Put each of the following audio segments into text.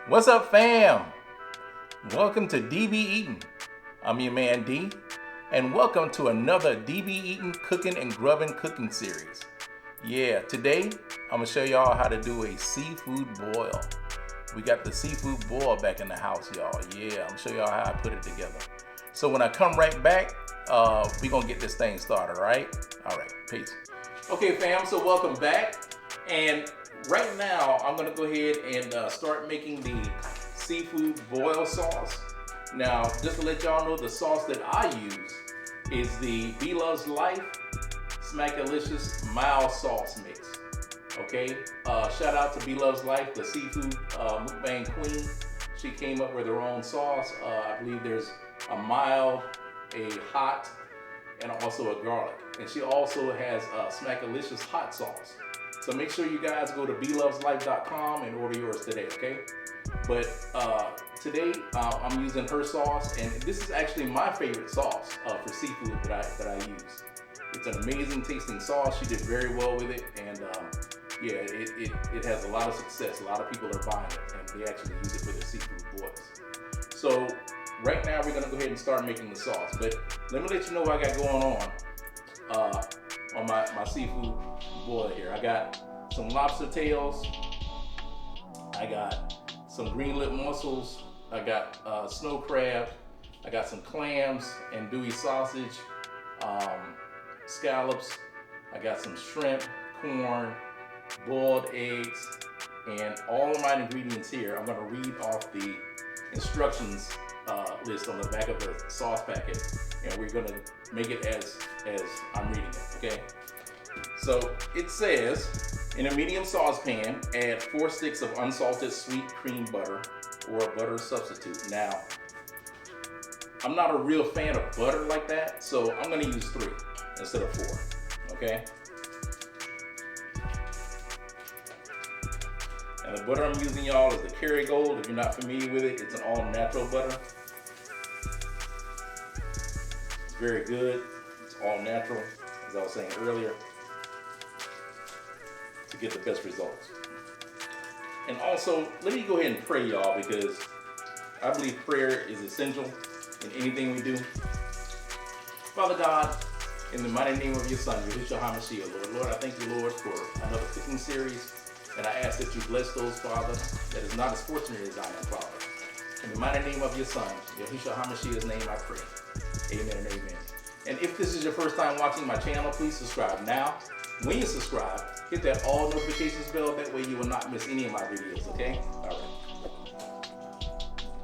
What's up, fam? Welcome to DB Eatin. I'm your man D, and welcome to another DB Eatin cooking and grubbing cooking series. Yeah, today I'm gonna show y'all how to do a seafood boil. We got the seafood boil back in the house, y'all. Yeah, I'm gonna show y'all how I put it together. So when I come right back, we gonna get this thing started, right? All right, peace. Okay, fam, so welcome back. And right now, I'm gonna go ahead and start making the seafood boil sauce. Now, just to let y'all know, the sauce that I use is the Bloveslife Smackalicious Sauce mix. Okay, shout out to Bloveslife, the seafood mukbang queen. She came up with her own sauce. I believe there's a mild, a hot, and also a garlic. And she also has a Smackalicious hot sauce. So make sure you guys go to bloveslife.com and order yours today, okay? But today I'm using her sauce, and this is actually my favorite sauce for seafood that I use. It's an amazing tasting sauce. She did very well with it, and yeah, it has a lot of success. A lot of people are buying it, and they actually use it for their seafood boils. So right now we're gonna go ahead and start making the sauce. But let me let you know what I got going on my seafood boil here. I got some lobster tails. I got some green lipped mussels. I got snow crab. I got some clams, andouille sausage, scallops. I got some shrimp, corn, boiled eggs, and all of my ingredients here. I'm going to read off the instructions list on the back of the sauce packet, and we're going to make it as I'm reading it, okay? So it says, in a medium saucepan, add 4 sticks of unsalted sweet cream butter or a butter substitute. Now, I'm not a real fan of butter like that, so I'm gonna use 3 instead of 4, okay? And the butter I'm using, y'all, is the Kerrygold. If you're not familiar with it, it's an all-natural butter. It's very good. It's all natural, as I was saying earlier, to get the best results. And also, let me go ahead and pray, y'all, because I believe prayer is essential in anything we do. Father God, in the mighty name of your Son, Yahushua HaMashiach, Lord. Lord, I thank you, Lord, for another cooking series. And I ask that you bless those, Father, that is not as fortunate as I am, Father. In the mighty name of your Son, Yahushua HaMashiach's name, I pray. Amen and amen. And if this is your first time watching my channel, please subscribe now. When you subscribe, hit that all notifications bell. That way you will not miss any of my videos, okay? All right.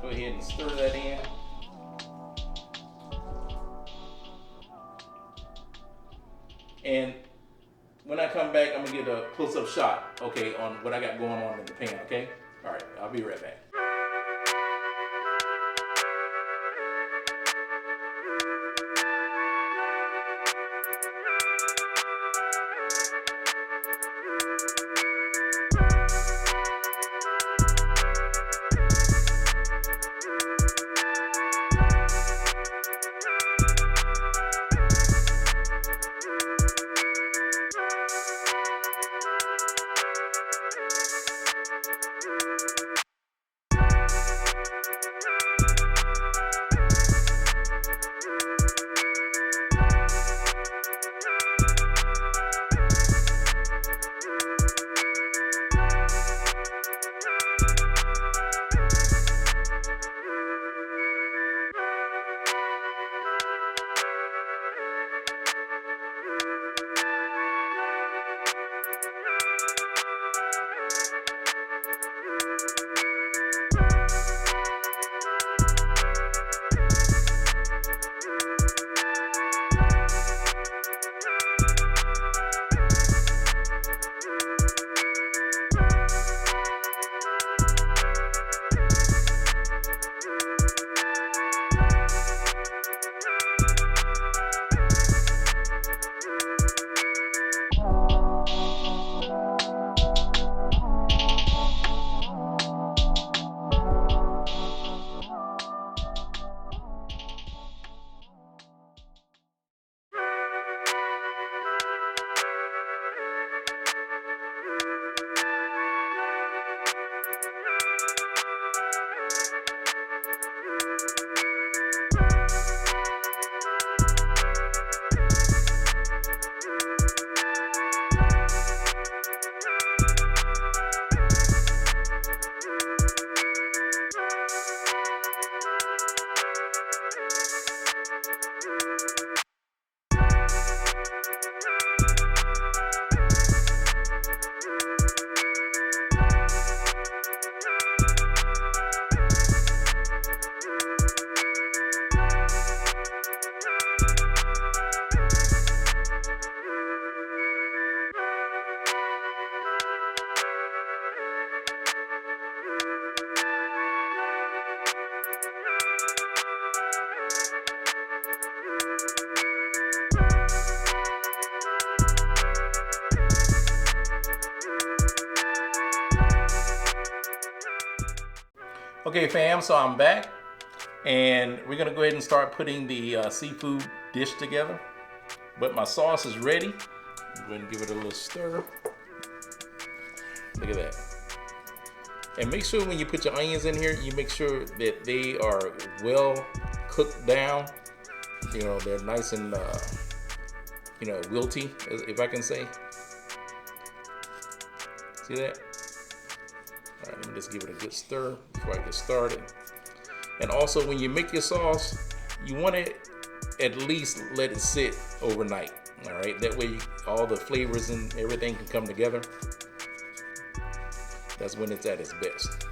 Go ahead and stir that in. And when I come back, I'm gonna get a close-up shot, okay, on what I got going on in the pan, okay? All right, I'll be right back. Okay fam, so I'm back and we're gonna go ahead and start putting the seafood dish together. But my sauce is ready. Go ahead and give it a little stir. Look at that. And make sure when you put your onions in here, you make sure that they are well cooked down. You know, they're nice and wilty, if I can say. See that? All right, let me just give it a good stir before I get started. And also, when you make your sauce, you want to at least let it sit overnight. All right, that way all the flavors and everything can come together. That's when it's at its best.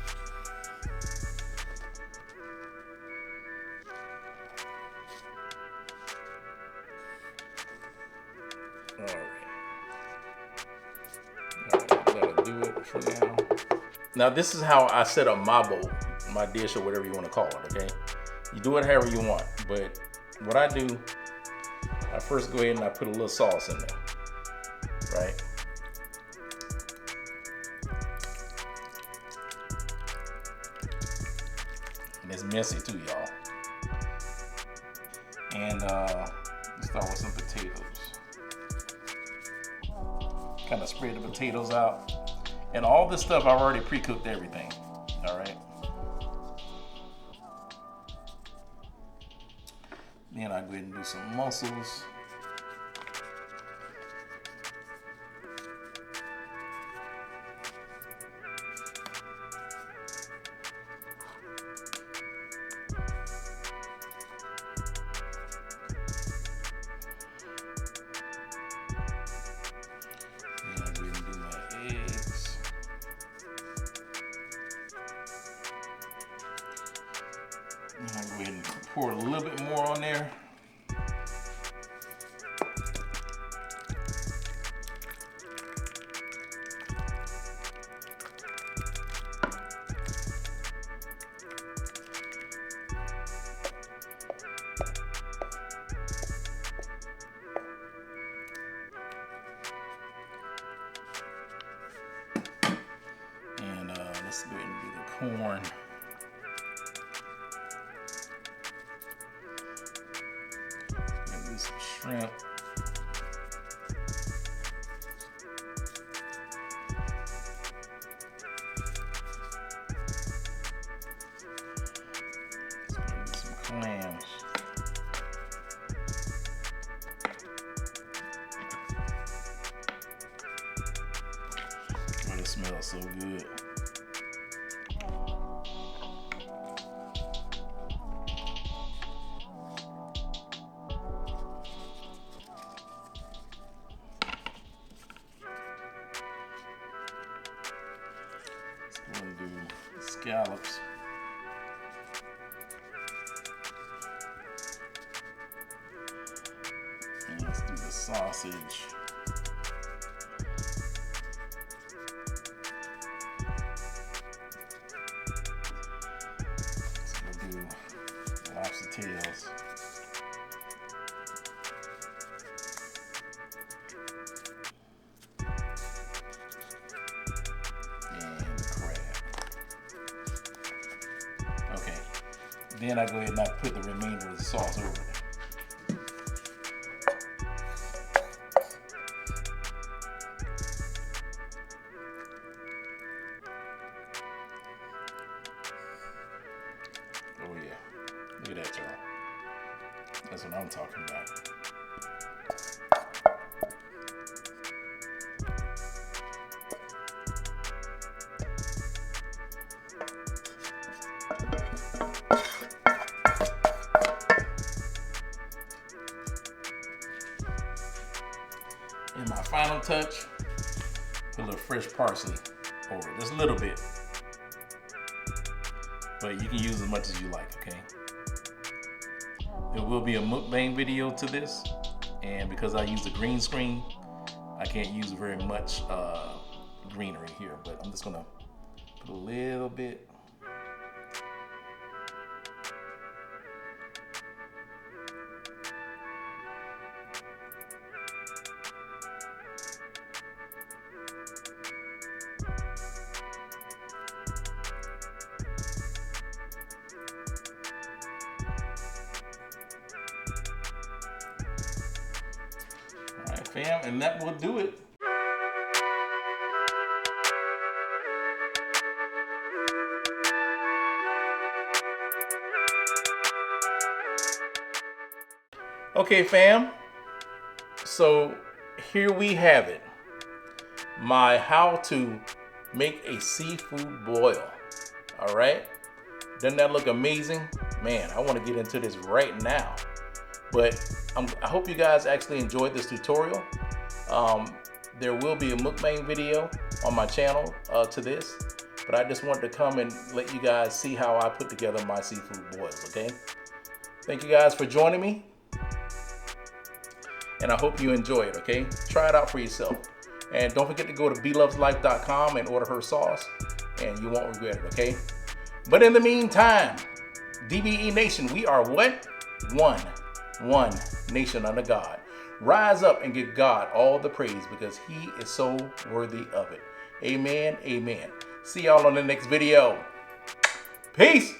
All right, that'll do it for now. Now this is how I set up my bowl, my dish, or whatever you want to call it, okay? You do it however you want, but what I do, I first go ahead and I put a little sauce in there, right? And it's messy too, y'all. And let's start with some potatoes. Kind of spread the potatoes out. And all this stuff, I've already pre-cooked everything, all right? Then I go ahead and do some mussels. Then I go ahead and do my eggs. I'm gonna go ahead and pour a little bit more on there. And let's go ahead and do the corn. Some shrimp. Some clams. Oh, it smells so good. We're gonna do scallops. And let's do the sausage. So we'll do lobster tails. Then I go ahead and I put the remainder of the sauce over it. Oh yeah, look at that, y'all. That's what I'm talking about. And my final touch, put a little fresh parsley over it, just a little bit. But you can use as much as you like, okay? There will be a mukbang video to this, and because I use a green screen, I can't use very much greenery here, but I'm just gonna put a little bit. fam, and that will do it. Okay, fam, so here we have it. My how to make a seafood boil. All right, doesn't that look amazing? Man, I want to get into this right now. But I hope you guys actually enjoyed this tutorial. There will be a mukbang video on my channel to this, but I just wanted to come and let you guys see how I put together my seafood boils, okay? Thank you guys for joining me, and I hope you enjoy it, okay? Try it out for yourself. And don't forget to go to bloveslife.com and order her sauce, and you won't regret it, okay? But in the meantime, DBE Nation, we are what? One nation under God. Rise up and give God all the praise because he is so worthy of it. Amen, amen. See y'all on the next video. Peace.